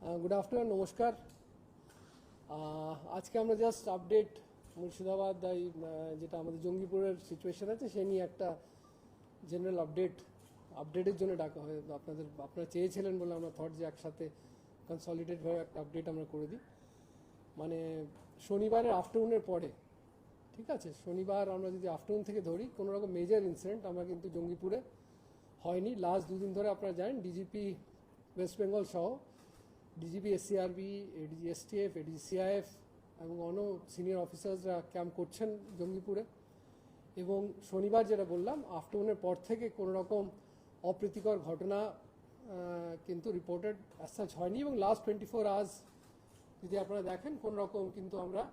Good afternoon नमस्कार। आज के আমরা জাস্ট আপডেট মুর্শিদাবাদ যেটা আমাদের জঙ্গিপুরের সিচুয়েশন আছে সেই নিয়ে একটা জেনারেল আপডেটের জন্য ডাকা হয়। আপনারা চেয়েছিলেন বলে আমরা থট যে একসাথে কনসলিডেট ভাবে একটা আপডেট আমরা করে দিই। মানে শনিবারের আফটারনুনের পরে, ঠিক আছে, শনিবার আমরা যদি আফটারনুন থেকে ধরি, কোনো রকম মেজর ইনসিডেন্ট আমরা কিন্তু জঙ্গিপুরে হয়নি। লাস্ট দুদিন ধরে আপনারা জানেন ডিজিপি ওয়েস্ট বেঙ্গল সহ DGP SCRB, ADG STF, ADG CIF এবং অন্য সিনিয়র অফিসার্সরা ক্যাম্প করছেন জঙ্গিপুরে। এবং শনিবার যেটা বললাম আফটারনুনের পর থেকে কোনো রকম অপ্রীতিকর ঘটনা কিন্তু রিপোর্টেড অ্যাজ সাচ হয়নি। এবং লাস্ট 24 আওয়ার্স যদি আপনারা দেখেন কোনো রকম কিন্তু আমরা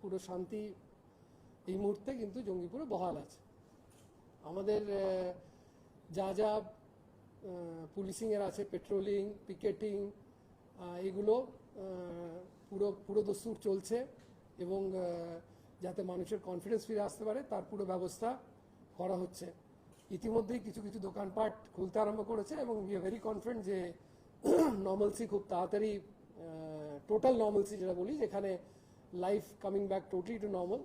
পুরো শান্তি এই মুহূর্তে কিন্তু জঙ্গিপুরে বহাল আছে। আমাদের যা যা পুলিশিংয়ের আছে, পেট্রোলিং, পিকেটিং, এগুলো পুরো দস্তুর চলছে এবং যাতে মানুষের কনফিডেন্স ফিরে আসতে পারে তার পুরো ব্যবস্থা করা হচ্ছে। ইতিমধ্যেই কিছু কিছু দোকানপাট খুলতে আরম্ভ করেছে এবং উই আর ভেরি কনফিডেন্ট যে নর্মালসি খুব তাড়াতাড়ি, টোটাল নর্মালসি যেটা বলি, যেখানে life coming back totally to normal,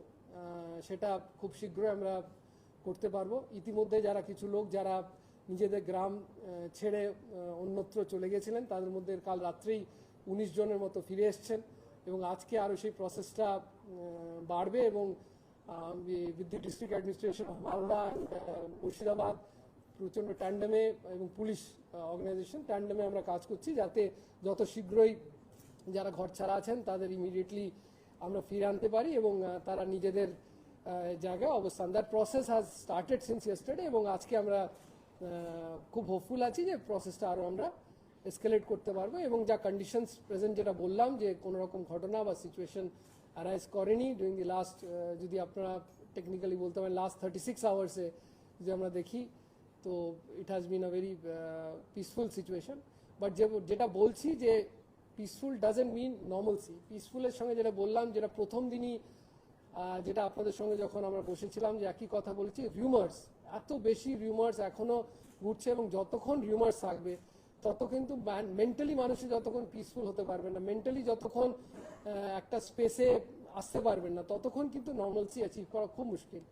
সেটা খুব শীঘ্রই আমরা করতে পারবো। ইতিমধ্যে যারা কিছু লোক যারা নিজেদের গ্রাম ছেড়ে অন্যত্র চলে গেছিলেন তাদের মধ্যে কাল রাত্রেই 19 জনের মতো ফিরে এসছেন এবং আজকে আরও সেই প্রসেসটা বাড়বে। এবং with the district administration of Malda, Murshidabad প্রচণ্ড ট্যান্ডেমে এবং পুলিশ অর্গানাইজেশন ট্যান্ডেমে আমরা কাজ করছি যাতে যত শীঘ্রই যারা ঘর ছাড়া আছেন তাদের ইমিডিয়েটলি আমরা ফিরে আনতে পারি এবং তারা নিজেদের জায়গায় অবস্থান। That process has started since yesterday এবং আজকে আমরা খুব হোপফুল আছি যে প্রসেসটা আরও আমরা এসকেলেট করতে পারবো। এবং যা কন্ডিশনস প্রেজেন্ট যেটা বললাম যে কোনো রকম ঘটনা বা সিচুয়েশন অ্যারাইজ করেনি ডুরিং দি লাস্ট, যদি আপনারা টেকনিক্যালি বলতে পারেন লাস্ট 36 আওয়ার্সে যদি আমরা দেখি তো it has been a very peaceful situation. But যেটা বলছি যে পিসফুল ডাজেন্ট মিন নর্মালসি। পিসফুলের সঙ্গে যেটা বললাম, যেটা প্রথম দিনই যেটা আপনাদের সঙ্গে যখন আমরা বসেছিলাম যে একই কথা বলেছি, রিউমার্স, এত বেশি রিউমার্স এখনও ঘুরছে এবং যতক্ষণ রিউমার্স থাকবে তত কিন্তু মেন্টালি মানুষের যতক্ষণ পিসফুল হতে পারবেন না, মেন্টালি যতক্ষণ একটা স্পেসে আসতে পারবেন না, ততক্ষণ কিন্তু নর্মালসি অ্যাচিভ করা খুব মুশকিল।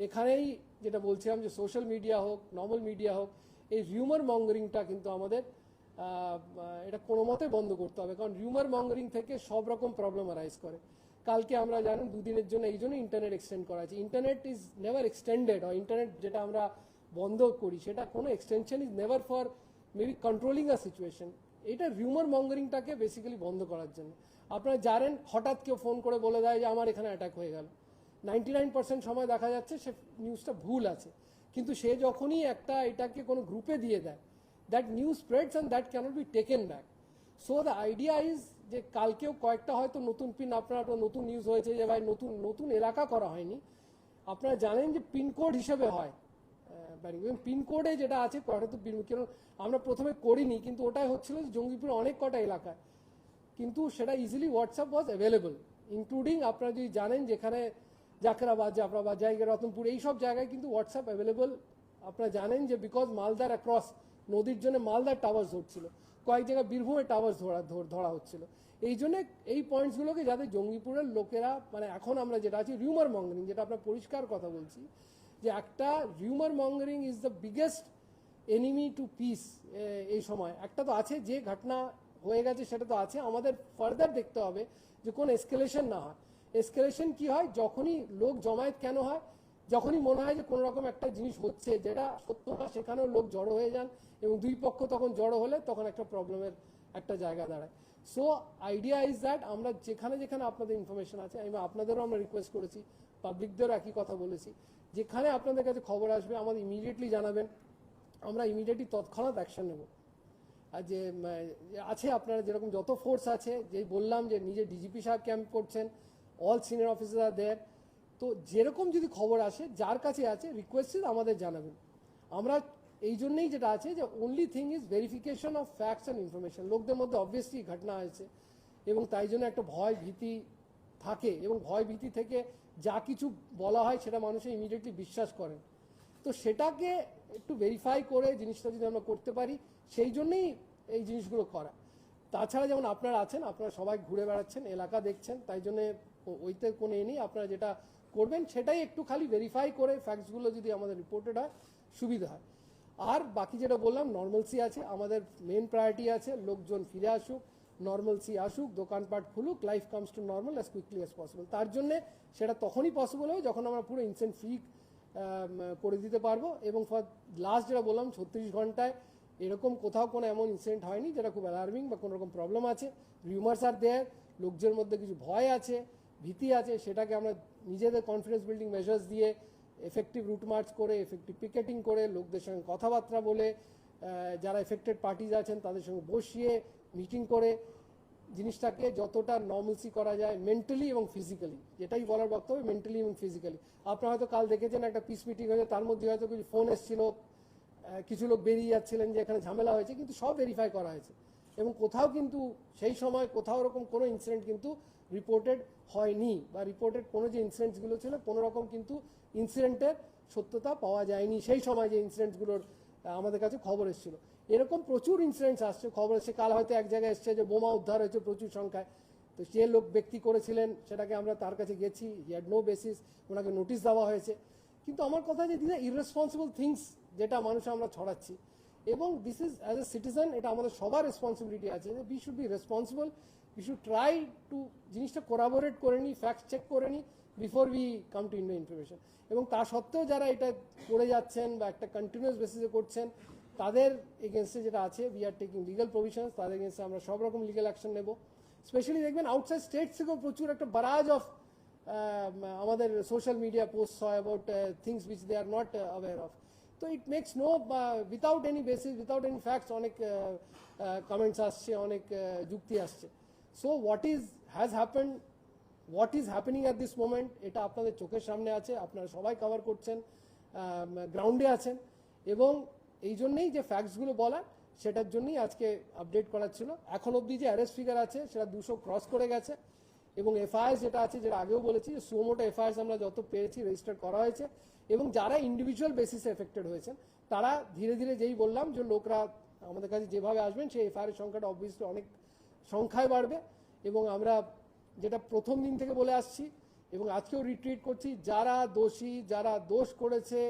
এখানেই যেটা বলছিলাম যে সোশ্যাল মিডিয়া হোক, নর্মাল মিডিয়া হোক, এই রিউমার মঙ্গারিংটা কিন্তু আমাদের এটা কোনো মতে বন্ধ করতে হবে, কারণ রিউমার মঙ্গারিং থেকে সব রকম প্রবলেম অ্যারাইজ করে। কালকে আমরা জানেন দুদিনের জন্য এই জন্য ইন্টারনেট এক্সটেন্ড করা আছে। ইন্টারনেট ইজ নেভার এক্সটেন্ডেড, আর ইন্টারনেট যেটা আমরা বন্ধ করি সেটা কোনো extension is never for maybe controlling a situation. এটা রিউমার মঙ্গারিংটাকে বেসিক্যালি বন্ধ করার জন্য। আপনারা জানেন হঠাৎ কেউ ফোন করে বলে দেয় যে আমার এখানে অ্যাটাক হয়ে গেল, 99% সময় দেখা যাচ্ছে সে নিউজটা ভুল আছে, কিন্তু সে যখনই এটাকে কোনো গ্রুপে দিয়ে দেয়, that news spreads and that cannot be taken back. So the idea is যে কালকেও কয়েকটা হয়তো নতুন পিন, আপনার নতুন নিউজ হয়েছে যে ভাই নতুন এলাকা করা হয়নি, আপনারা জানেন যে পিনকোড হিসেবে হয়, পিনকোডে যেটা আছে কটা তো কেন আমরা প্রথমে করিনি, কিন্তু ওটাই হচ্ছিল জঙ্গিপুরে অনেক কটা এলাকায়, কিন্তু সেটা ইজিলি হোয়াটসঅ্যাপ ওয়াজ অ্যাভেলেবল, ইনক্লুডিং আপনারা যদি জানেন যেখানে জাকরাবাদ, জাফরাবাদ, জায়গা, রতনপুর, এইসব জায়গায় কিন্তু হোয়াটসঅ্যাপ অ্যাভেলেবল। আপনারা জানেন যে বিকজ মালদার অ্যাক্রস নদীর জন্য মালদার টাওয়ার্স ধরছিল, কয়েক জায়গায় বীরভূমের টাওয়ার্স ধরা হচ্ছিল। এই জন্য এই পয়েন্টসগুলোকে যাতে জঙ্গিপুরের লোকেরা, মানে এখন আমরা যেটা আছে রিউমার মঙ্গারিং, যেটা আপনার পরিষ্কার কথা বলছি যে একটা rumour mongering is the biggest enemy to peace. এই সময় একটা তো আছে যে ঘটনা হয়ে গেছে সেটা তো আছে, আমাদের ফার্দার দেখতে হবে যে কোন এসকেলেশন না হয়। এসকেলেশন কি হয়? যখনই লোক জমায়েত কেন হয়? যখনই মনে হয় যে কোনো রকম একটা জিনিস হচ্ছে যেটা সত্য না, সেখানেও লোক জড়ো হয়ে যান এবং দুই পক্ষ তখন জড়ো হলে তখন একটা প্রবলেমের একটা জায়গা দাঁড়ায়। সো আইডিয়া ইজ দ্যাট আমরা যেখানে যেখানে আপনাদের ইনফরমেশন আছে, আমি আপনাদেরও আমরা রিকোয়েস্ট করেছি, পাবলিকদেরও একই কথা বলেছি, যেখানে আপনাদের কাছে খবর আসবে আমাদের ইমিডিয়েটলি জানাবেন, আমরা ইমিডিয়েটলি তৎক্ষণাৎ অ্যাকশন নেব। আর যে আছে আপনারা যেরকম যত ফোর্স আছে, যে বললাম যে নিজে ডিজিপি সাহেব ক্যাম্প করছেন, অল সিনিয়র অফিসার আর দেয়ার, তো যেরকম যদি খবর আসে যার কাছে আছে রিকোয়েস্ট আমাদের জানাবেন। আমরা এই জন্যই যেটা আছে যে only thing is verification of facts and information. লোকদের মধ্যে অবভিয়াসলি ঘটনা হয়েছে এবং তাই জন্য একটা ভয় ভীতি থাকে এবং ভয় ভীতি থেকে যা কিছু বলা হয় সেটা মানুষে ইমিডিয়েটলি বিশ্বাস করেন। তো সেটাকে একটু ভেরিফাই করে জিনিসটা যদি আমরা করতে পারি, সেই জন্যই এই জিনিসগুলো করা। তাছাড়া যেমন আপনারা আছেন, আপনারা সবাই ঘুরে বেড়াচ্ছেন, এলাকা দেখছেন, তাই জন্য ওইতে কোনো এ নেই। আপনারা যেটা করবেন সেটাই একটু খালি ভেরিফাই করে ফ্যাক্টসগুলো যদি আমাদের রিপোর্টেড হয় সুবিধা হয়। আর বাকি যেটা বললাম নর্মালসি আছে, আমাদের মেন প্রায়োরিটি আছে লোকজন ফিরে আসুক, নর্মালসি আসুক, দোকানপাট খুলুক, life comes to normal as quickly as possible. তার জন্যে সেটা তখনই পসিবল হবে যখন আমরা পুরো ইনসেন্ট ফ্রি করে দিতে পারবো। এবং ফর লাস্ট যেটা বললাম 36 ঘন্টায় এরকম কোথাও কোনো এমন ইনসিডেন্ট হয়নি যেটা খুব অ্যালার্মিং বা কোনো রকম প্রবলেম আছে। রিউমার্স আর দেয়ার, লোকজনের মধ্যে কিছু ভয় আছে, ভীতি আছে, সেটাকে আমরা নিজেদের কনফিডেন্স বিল্ডিং মেজার্স দিয়ে এফেক্টিভ রুট মার্চ করে, এফেক্টিভ পিকেটিং করে, লোকদের সঙ্গে কথাবার্তা বলে, যারা এফেক্টেড পার্টিজ আছেন তাদের সঙ্গে বসিয়ে মিটিং করে জিনিসটাকে যতটা নর্মালসি করা যায় মেন্টালি এবং ফিজিক্যালি, যেটাই বলার বক্তব্য মেন্টালি এবং ফিজিক্যালি। আপনারা হয়তো কাল দেখেছেন একটা পিস মিটিং হয়েছে, তার মধ্যে হয়তো কিছু ফোন এসেছিল, কিছু লোক বেরিয়ে যাচ্ছিলেন যে এখানে ঝামেলা হয়েছে, কিন্তু সব ভেরিফাই করা হয়েছে এবং কোথাও কিন্তু সেই সময় কোথাও এরকম কোনো ইনসিডেন্ট কিন্তু রিপোর্টেড হয়নি, বা রিপোর্টেড কোনো যে ইনসিডেন্টসগুলো ছিল কোনো রকম কিন্তু ইনসিডেন্টের সত্যতা পাওয়া যায়নি সেই সময় যে ইনসিডেন্টসগুলোর আমাদের কাছে খবর এসেছিল। এরকম প্রচুর ইনসিডেন্টস আসছে, খবর এসছে। কাল হয়তো এক জায়গায় এসছে যে বোমা উদ্ধার হয়েছে প্রচুর সংখ্যায়, তো যে লোক ব্যক্তি করেছিলেন সেটাকে আমরা তার কাছে গেছি, হি হ্যাড নো বেসিস, ওনাকে নোটিশ দেওয়া হয়েছে। কিন্তু আমার কথা যে দিস আর ইররেসপন্সিবল থিংস যেটা মানুষ আমরা ছড়াচ্ছি, এবং this is as a citizen এটা আমাদের সবার রেসপন্সিবিলিটি আছে যে we should be responsible, we should try to জিনিসটা কোরাবোরেট করে নিই, ফ্যাক্ট চেক করে নিই before we come to information. এবং তা সত্ত্বেও যারা এটা করে যাচ্ছেন বা একটা কন্টিনিউয়াস বেসিসে করছেন তাদের এগেনস্টে যেটা আছে we are taking legal provisions, তাদের এগেনস্টে আমরা সব রকম লিগাল অ্যাকশন নেব। স্পেশালি দেখবেন আউটসাইড স্টেট থেকেও প্রচুর একটা বারাজ অফ আমাদের সোশ্যাল মিডিয়া পোস্ট হয় about things which they are not aware of. তো it makes no without any basis, without any facts অনেক কমেন্টস আসছে, অনেক যুক্তি আসছে। So what is has happened, what is happening at this moment এটা আপনাদের চোখের সামনে আছে, আপনারা সবাই কভার করছেন, গ্রাউন্ডে আছেন, এবং এই জন্যেই যে ফ্যাক্টসগুলো বলা সেটার জন্যই আজকে আপডেট করার ছিল। এখন অবধি যে অ্যারেস্ট ফিগার আছে সেটা 200 ক্রস করে গেছে, এবং এফআইআর যেটা আছে, যেটা আগেও বলেছি, সুমোটো এফআইআর আমরা যত পেরেছি রেজিস্টার করা হয়েছে, এবং যারা ইন্ডিভিজুয়াল বেসিসে এফেক্টেড হয়েছেন তারা ধীরে ধীরে, যেই বললাম যে লোকরা আমাদের কাছে যেভাবে আসবেন সেই এফআইআর সংখ্যাটা অবভিয়াসলি অনেক সংখ্যায় বাড়বে। এবং আমরা যেটা প্রথম দিন থেকে বলে আসছি এবং আজকেও রিট্রিট করছি, যারা দোষী, যারা দোষ করেছে,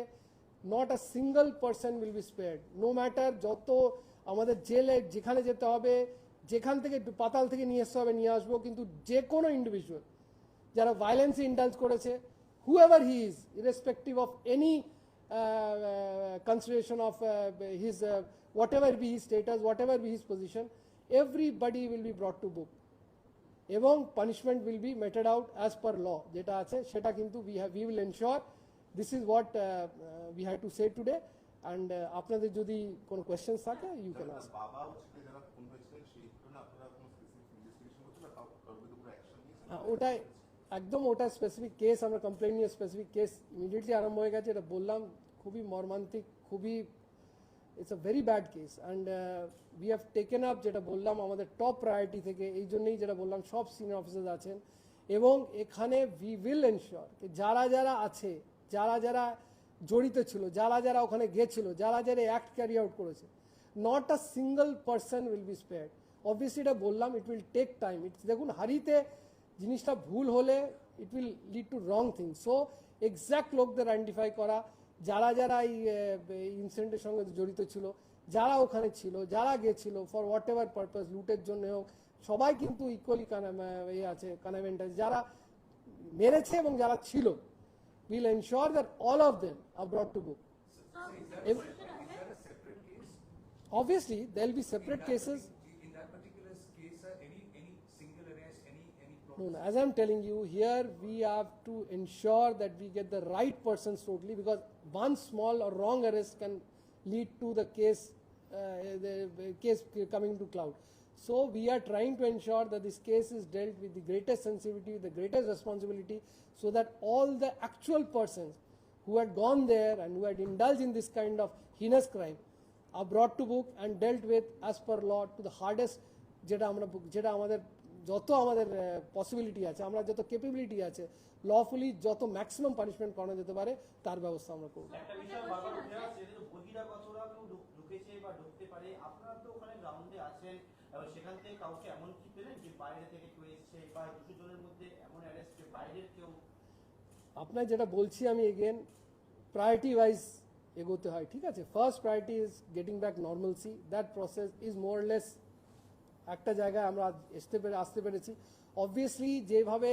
not a single person will be spared, no matter যত আমাদের জেলে যেখানে যেতে হবে, যেখান থেকে পাতাল থেকে নিয়ে আসতে হবে নিয়ে আসবো, কিন্তু যে কোনো ইন্ডিভিজুয়াল যারা ভায়োলেন্সে ইন্ডালজ করেছে, whoever he is, irrespective of any consideration of his whatever be his status, whatever be his position, everybody will be brought to book এবং punishment will be meted out as per law যেটা আছে সেটা কিন্তু we will ensure. This is what we had to say today, and আপনাদের যদি কোনো questions থাকে you can ask. ওটাই একদম, ওটা স্পেসিফিক কেস, আমরা কমপ্লেন নিয়ে স্পেসিফিক কেস ইমিডিয়েটলি আরম্ভ হয়ে গেছে। এটা বললাম খুবই মর্মান্তিক, খুবই it's a very bad case, and we have taken up, যেটা বললাম আমাদের টপ প্রায়োরিটি থেকে, এই জন্যই যেটা বললাম সব সিনিয়র অফিসার্স আছেন, এবং এখানে উই উইল এনশিওর যারা যারা আছে, যারা যারা জড়িত ছিল, যারা যারা ওখানে গেছিল, যারা যারা অ্যাক্ট ক্যারি আউট করেছে, not a single person will be spared. Obviously এটা বললাম it will take time, it's দেখুন হারিতে জিনিসটা ভুল হলে it will lead to wrong thing. So exact লোকদের আইডেন্টিফাই করা, যারা যারা এই ইনসিডেন্টের সঙ্গে জড়িত ছিল, যারা ওখানে ছিল, যারা গেছিল ফর হোয়াট এভার পারপাস, লুটের জন্য হোক, সবাই কিন্তু ইকুয়ালি আছে কানেভেন্ট আছে, যারা মেরেছে এবং যারা ছিল, will ensure that all of them are brought to book. Obviously there will be separate cases. In that particular case, any single arrest, any No, as I'm telling you, here we have to ensure that we get the right persons totally, because one small or wrong arrest can lead to the case coming to cloud. So we are trying to ensure that this case is dealt with the greatest sensitivity, the greatest responsibility, so that all the actual persons who had gone there and who had indulged in this kind of heinous crime are brought to book and dealt with as per law to the hardest, যেটা আমাদের যত আমাদের possibility আছে, আমরা যত capability আছে, lawfully যত maximum punishment করানো যেতে পারে তার ব্যবস্থা আমরা করব। একটা বিষয় বারবার উঠে আসছে যে বহিরাগতরা কেউ ঢুকেছে বা ঢুকতে পারে, আপনারা তো ওখানে গ্রাউন্ডে আছেন, এবং সেখান থেকে কাউকে এমন কি পেলেন যে বাইরে থেকে কেউ এসছে বা 200 জনের মধ্যে এমন অ্যারেস্ট যে বাইরের কেউ? আপনার যেটা বলছি আমি এগেন প্রায়োরিটি ওয়াইজ এগোতে হয়, ঠিক আছে। First priority is getting back normalcy, that process is more or less একটা জায়গায় আমরা আসতে পেরেছি। অবভিয়াসলি যেভাবে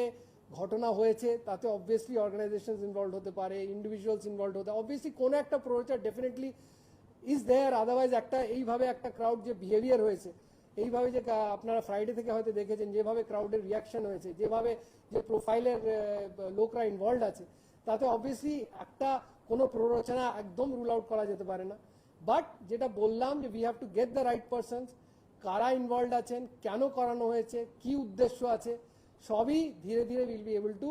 ঘটনা হয়েছে তাতে অবভিয়াসলি অর্গানাইজেশনস ইনভলভ হতে পারে, ইন্ডিভিজুয়ালস ইনভলভ হতে, অবভিয়াসলি কোনো একটা প্রচার ডেফিনেটলি ইজ দেয়ার, আদারওয়াইজ একটা এইভাবে একটা ক্রাউড যে বিহেভিয়ার হয়েছে, এইভাবে যে আপনারা ফ্রাইডে থেকে হয়তো দেখেছেন যেভাবে ক্রাউডের রিয়াকশন হয়েছে, যেভাবে যে প্রোফাইলের লোকরা ইনভলভ আছে, তাতে অবভিয়াসলি একটা কোনো প্ররোচনা একদম রুল আউট করা যেতে পারে না। বাট যেটা বললাম যে we have to get the right persons, কারা ইনভলভ আছেন, কেন করানো হয়েছে, কি উদ্দেশ্য আছে, সবই ধীরে ধীরে will be able to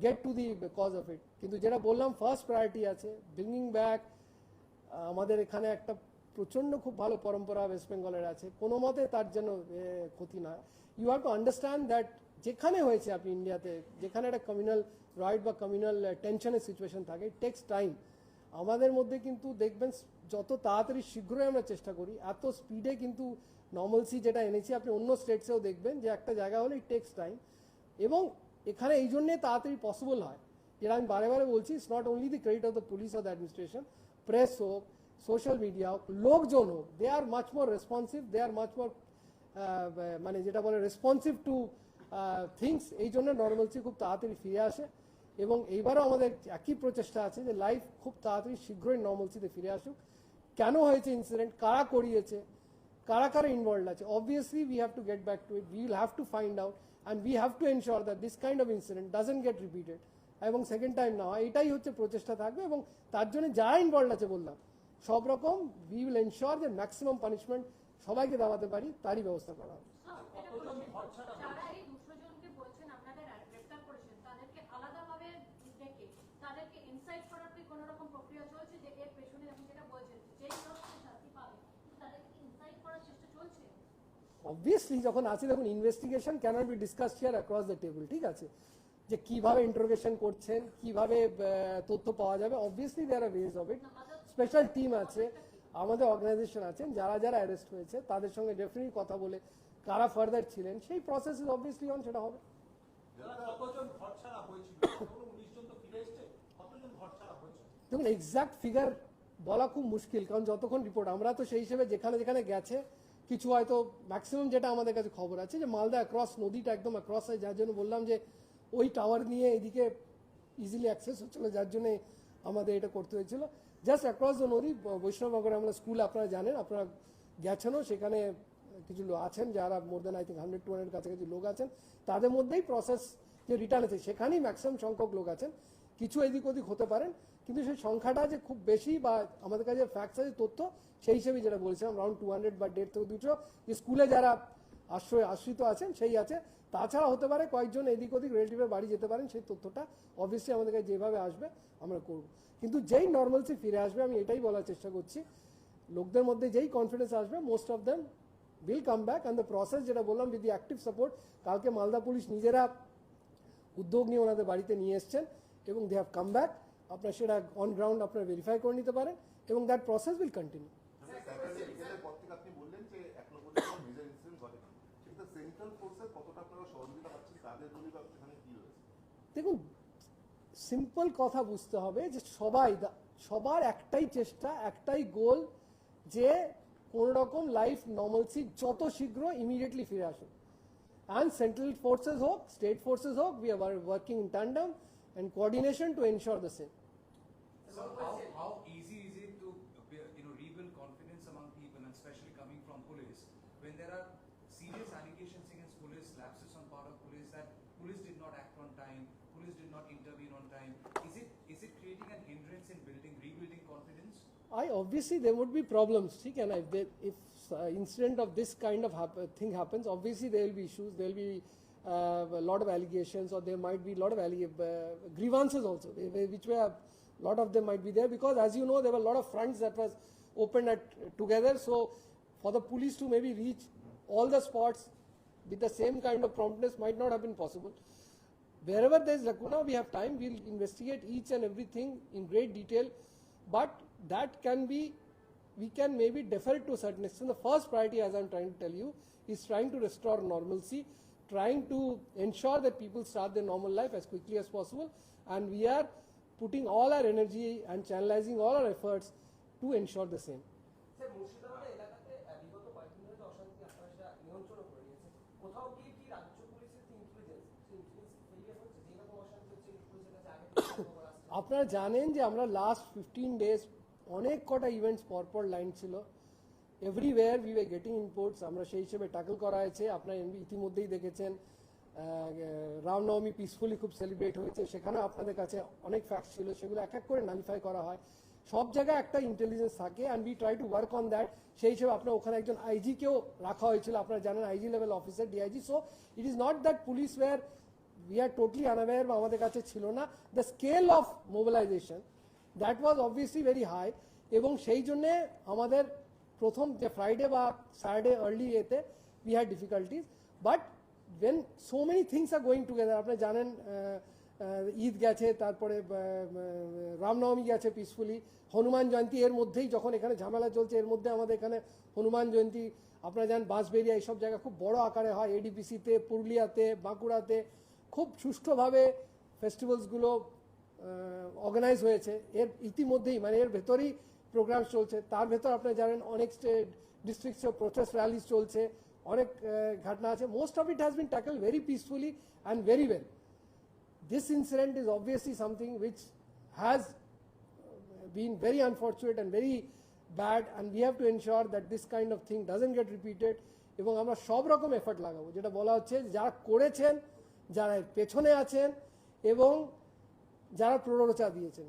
get to the cause of it. কিন্তু যেটা বললাম ফার্স্ট প্রায়োরিটি আছে ব্রিঙ্গিং ব্যাক। আমাদের এখানে একটা প্রচণ্ড খুব ভালো পরম্পরা ওয়েস্ট বেঙ্গলের আছে, কোনো মতে তার যেন ক্ষতি না। You have to understand that যেখানে হয়েছে আপনি ইন্ডিয়াতে, যেখানে একটা কমিউনাল রাইট বা কমিউনাল টেনশনের সিচুয়েশন থাকে, ইট টেক্স টাইম। আমাদের মধ্যে কিন্তু দেখবেন যত তাড়াতাড়ি শীঘ্রই আমরা চেষ্টা করি, এত স্পিডে কিন্তু নর্মালসি যেটা এনেছি আপনি অন্য স্টেটসেও দেখবেন যে একটা জায়গা হলে ইট টেক্স টাইম। এবং এখানে এই জন্যে তাড়াতাড়ি পসিবল হয়, যেটা আমি বারে বারে বলছি, it's not only the credit of the police or the administration, press হোক, সোশ্যাল মিডিয়া হোক, লোকজন হোক, they are much more responsive, they are much more মানে যেটা বলে রেসপন্সিভ টু থিংস। এই জন্য নর্মালসি খুব তাড়াতাড়ি ফিরে আসে। এবং এইবারও আমাদের একই প্রচেষ্টা আছে যে লাইফ খুব তাড়াতাড়ি শীঘ্রই নর্মালসিতে ফিরে আসুক। কেন হয়েছে ইনসিডেন্ট, কারা করিয়েছে, কারা কারা ইনভলভ আছে, obviously we have to get back to it, we will have to find out and we have to ensure that this kind of incident doesn't gate repeated এবং সেকেন্ড টাইম না হয়, এটাই হচ্ছে প্রচেষ্টা থাকবে। এবং তার জন্য যারা ইনভলভ আছে বললাম সব রকম উই উইল এনশিওর যে ম্যাক্সিমাম পানিশমেন্ট সবাইকে দেওয়াতে পারি তারই ব্যবস্থা করা হবে। যারা এই 200 জনকে বলছেন আপনাদের গ্রেফতার করেছেন, তাদেরকে আলাদাভাবে ডেকে তাদেরকে ইনসাইট করার কি কোনো রকম প্রক্রিয়া চলছে, যে এর পেছনে আপনি যেটা বলছেন যেই লোক শাস্তি পাবে তাদেরকে ইনসাইট করার চেষ্টা চলছে? অবভিয়াসলি যখন আছে, দেখুন investigation cannot be discuss here across the table, ঠিক আছে, যে কিভাবে ইন্টারোগেশন করছেন, কিভাবে তথ্য পাওয়া যাবে, obviously there are ways of it. Special team আছে, আমাদের অর্গানাইজেশন আছেন, যারা যারা অ্যারেস্ট হয়েছে তাদের সঙ্গে ডেফিনেটলি কথা বলে কারা ফার্দার ছিলেন সেই প্রসেস ইজ অবভিয়াসলি অন, সেটা হবে। কতজন ঘর ছাড়া হয়েছিল? 19 জন তো ফিরে এসেছে, কতজন ঘর ছাড়া হয়েছে? দেখুন এক্সাক্ট ফিগার বলা খুব মুশকিল, কারণ যতক্ষণ রিপোর্ট, আমরা তো সেই হিসেবে যেখানে যেখানে গেছে কিছু হয়তো ম্যাক্সিমাম যেটা আমাদের কাছে খবর আছে যে মালদা অ্যাক্রস, নদীটা একদম অ্যাক্রস হয়, যার জন্য বললাম যে ওই টাওয়ার নিয়ে এদিকে ইজিলি অ্যাক্সেস হচ্ছিলো, যার জন্য আমাদের এটা করতে হয়েছিল। জাস্ট অ্যাক্রস দ্য নদী বৈষ্ণবনগরে আমরা স্কুল, আপনারা জানেন, আপনারা গেছেনও, সেখানে কিছু লোক আছেন যারা মোর দেন আই থিঙ্ক 100-200 কাছাকাছি লোক আছেন, তাদের মধ্যেই প্রসেস যে রিটার্ন আছে সেখানেই ম্যাক্সিমাম সংখ্যক লোক আছেন। কিছু এদিক ওদিক হতে পারেন, কিন্তু সেই সংখ্যাটা যে খুব বেশি বা আমাদের কাছে ফ্যাক্টস আছে, তথ্য সেই হিসেবে যেটা বলছিলাম রাউন্ড 200 বা 150 থেকে 200 যে স্কুলে যারা আশ্রিত আছেন সেই আছে। তাছাড়া হতে পারে কয়েকজন এদিক ওদিক রিলেটিভের বাড়ি যেতে পারেন, সেই তথ্যটা অবভিয়াসলি আমাদের কাছে যেভাবে আসবে আমরা করব। কিন্তু যেই নর্মালসি ফিরে আসবে, আমি এটাই বলার চেষ্টা করছি, লোকদের মধ্যে যেই কনফিডেন্স আসবে, most of them will come back. And the process যেটা বললাম উইথ দি অ্যাক্টিভ সাপোর্ট, কালকে মালদা পুলিশ নিজেরা উদ্যোগ নিয়ে ওনাদের বাড়িতে নিয়ে এসছেন এবং দে হ্যাভ কাম ব্যাক। আপনার সেটা অন গ্রাউন্ড আপনারা ভেরিফাই করে নিতে পারেন এবং দ্যাট প্রসেস উইল কন্টিনিউ। আপনি বললেন যে 1 নম্বরে কোনো মেজর ইনসিডেন্ট ঘটেনি, কিন্তু সেন্ট্রাল ফোর্সের কতটা আপনারা সহযোগিতা পাচ্ছেন, তাদের ভূমিকা সেখানে কি রয়েছে? দেখুন সিম্পল কথা বুঝতে হবে যে সবার একটাই চেষ্টা, একটাই গোল, যে কোন রকম লাইফ নর্মালসি যত শীঘ্র ইমিডিয়েটলি ফিরে আসুন। অ্যান্ড সেন্ট্রাল ফোর্সেস হোক, স্টেট ফোর্সেস হোক, we are working in tandem and coordination to ensure the same. So how easy is it to rebuild confidence among people, and especially coming from police, when there are serious allegations against police, lapses on part of police, that police did not act on time, police did not intervene on time? Is it creating an hindrance in rebuilding confidence? Obviously there would be problems, and if incident of this kind of thing happens, obviously there will be issues, there will be a lot of allegations, or there might be a lot of grievances also, which were a lot of them might be there, because as you know there were a lot of fronts that was opened together. So for the police to maybe reach all the spots with the same kind of promptness might not have been possible. Wherever there is lacuna, we have time, we will investigate each and everything in great detail, but that can be we can maybe defer it to a certain extent. The first priority, as I'm trying to tell you, is trying to restore normalcy, trying to ensure that people start their normal life as quickly as possible, and we are putting all our energy and channelizing all our efforts to ensure the same. Sir Murshidabad এলাকাতে বিগত কয়েকদিন ধরে যে অশান্তি আপনারা সেটা নিয়ন্ত্রণ করে নিয়েছেন, কোথাও কি কি রাজ্য পুলিশের ইনফ্লুয়েন্স ফেলিয়ার হচ্ছে, যেরকম অশান্তি হচ্ছে পুলিশের কাছে আগে থেকে খবর আসছে? আপনারা জানেন যে আমরা লাস্ট 15 days অনেক কটা ইভেন্টস পরপর লাইন ছিল, everywhere we were getting inputs, আমরা সেই হিসেবে ট্যাকল করা হয়েছে। আপনারা ইতিমধ্যেই দেখেছেন রামনবমী পিসফুলি খুব সেলিব্রেট হয়েছে, সেখানে আপনাদের কাছে অনেক ফ্যাক্টস ছিল, সেগুলো এক এক করে নালিফাই করা হয়। সব জায়গায় একটা ইন্টেলিজেন্স থাকে and we try to work on that. সেই হিসেবে আপনার ওখানে একজন আইজিকেও রাখা হয়েছিল, আপনারা জানেন IG level officer, DIG. So it is not that police were we are totally unaware বা আমাদের কাছে ছিল না। The scale of mobilisation that was obviously very high, এবং সেই জন্যে আমাদের প্রথম যে ফ্রাইডে বা স্যাটারডে আর্লি এতে we had difficulties, but when so many things are going together, আপনি জানেন ঈদ গেছে, তারপরে রামনবমী গেছে পিসফুলি, হনুমান জয়ন্তী এর মধ্যেই যখন এখানে ঝামেলা চলছে, এর মধ্যে আমাদের এখানে হনুমান জয়ন্তী আপনারা জানেন বাঁশবেরিয়া এইসব জায়গা খুব বড় আকারে হয়, এডিপিসিতে, পুরুলিয়াতে, বাঁকুড়াতে খুব সুষ্ঠুভাবে ফেস্টিভ্যালসগুলো অর্গানাইজ হয়েছে। এর ইতিমধ্যেই মানে এর ভেতরেই প্রোগ্রাম চলছে, তার ভেতর আপনারা জানেন অনেক ডিস্ট্রিক্টসে প্রোটেস্ট র্যালিজ চলছে, অনেক ঘটনা আছে। Most of it has been tackle very peacefully and very well. This incident is obviously something which has been very unfortunate and very bad, and we have to ensure that this kind of thing doesn't get repeated. এবং আমরা সব রকম effort লাগাবো, যেটা বলা হচ্ছে যারা করেছেন, যারা পেছনে আছেন এবং যারা প্ররোচনা দিয়েছেন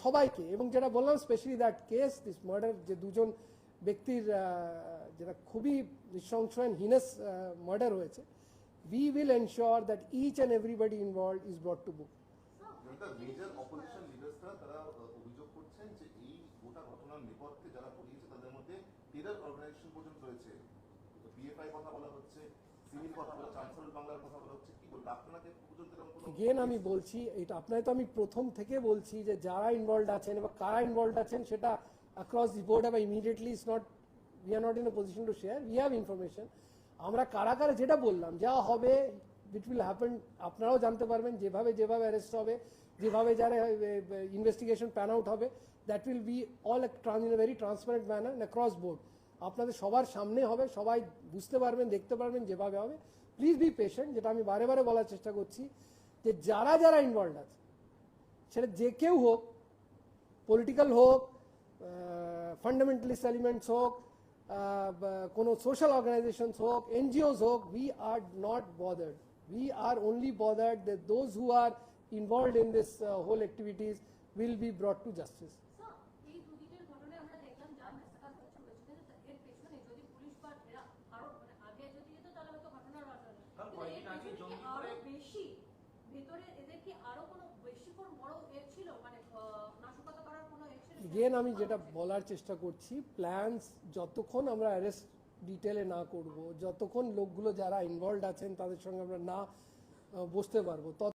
সবাইকে, এবং যেটা বললাম specially that case this murder, যে দুজন ব্যক্তির যেটা খুবই নৃশংস অ্যান্ড হিনাস মার্ডার হয়েছে, we will ensure that each and everybody involved is brought to book. Major opposition লিডার্সরা তারা অভিযোগ করছেন যে এই গোটা ঘটনার নেপথ্যে যারা করিয়েছে তাদের মধ্যে টেরর অর্গানাইজেশন পর্যন্ত রয়েছে। পিএফআই কথা বলা হচ্ছে, সিভিল কথা বলা, চান্সেলর বাংলার কথা বলা হচ্ছে, কি বলবো আপনাকে পর্যন্ত এরকম কোনো Again আমি বলছি, এটা আপনাকে তো আমি প্রথম থেকে বলছি যে যারা ইনভলভড আছেন এবং কারা ইনভলভড আছেন সেটা অ্যাক্রস দি বোর্ড বা immediately is not, we are not in a position to share, we have information. আমরা কারা কারা যেটা বললাম যা হবে, ইট উইল হ্যাপেন, আপনারাও জানতে পারবেন, যেভাবে অ্যারেস্ট হবে, যেভাবে যারা ইনভেস্টিগেশন প্যান আউট হবে, that will be all in a very transparent manner across board. আপনাদের সবার সামনে হবে, সবাই বুঝতে পারবেন, দেখতে পারবেন যেভাবে হবে। প্লিজ বি পেশেন্ট, যেটা আমি বারে বারে বলার চেষ্টা করছি, যে যারা ইনভলভড আছে সেটা যে কেউ হোক, পলিটিক্যাল হোক, ফান্ডামেন্টালিস্ট এলিমেন্টস হোক, কোনো সোশ্যাল অর্গানাইজেশনস হোক, এনজিওস হোক, we are not bothered. We are only bothered that those who are involved in this whole activities will be brought to justice. Sir, এই দুদিনের ঘটনায় আমরা দেখলাম যা ম্যাসাকার হয়েছে, এর পেছনে যদি পুলিশ বা এরা আরো মানে আগে যদি যেত তাহলে হয়তো ঘটনার বাড়তো না। কারণ কিন্তু কয়েকদিন এর আগে পেছনে কি জঙ্গি আরো করে- বেশি ভেতরে এদের কি আরো কোনো বেশি কোনো বড় এর ছিল, মানে নাশকতা করার কোনো এর ছিল? Again আমি যেটা বলার চেষ্টা করছি, প্ল্যানস যতক্ষণ আমরা অ্যারেস্ট ডিটেলে না করব, যতক্ষণ লোকগুলো যারা ইনভলভড আছেন তাদের সঙ্গে আমরা না বসতে পারবো,